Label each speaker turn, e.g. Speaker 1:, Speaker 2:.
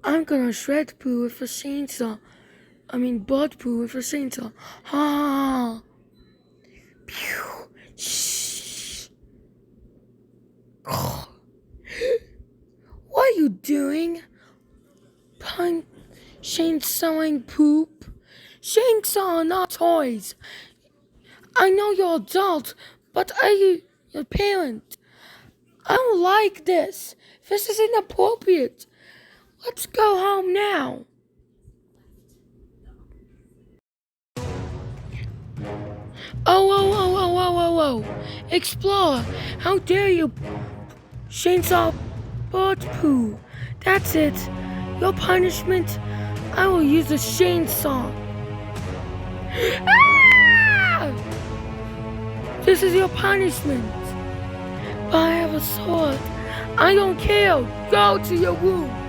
Speaker 1: I'm gonna shred poo with a chainsaw. I mean, bird poo with a chainsaw. Ha! Pew! Shh! What are you doing? Chainsawing poop? Chainsaw, not toys. I know you're adult, but are you your parent? I don't like this. This is inappropriate. Let's go home now. Oh. Explorer, how dare you chainsaw bird poo? That's it. Your punishment, I will use a chainsaw. Ah! This is your punishment. But I have a sword. I don't care. Go to your room.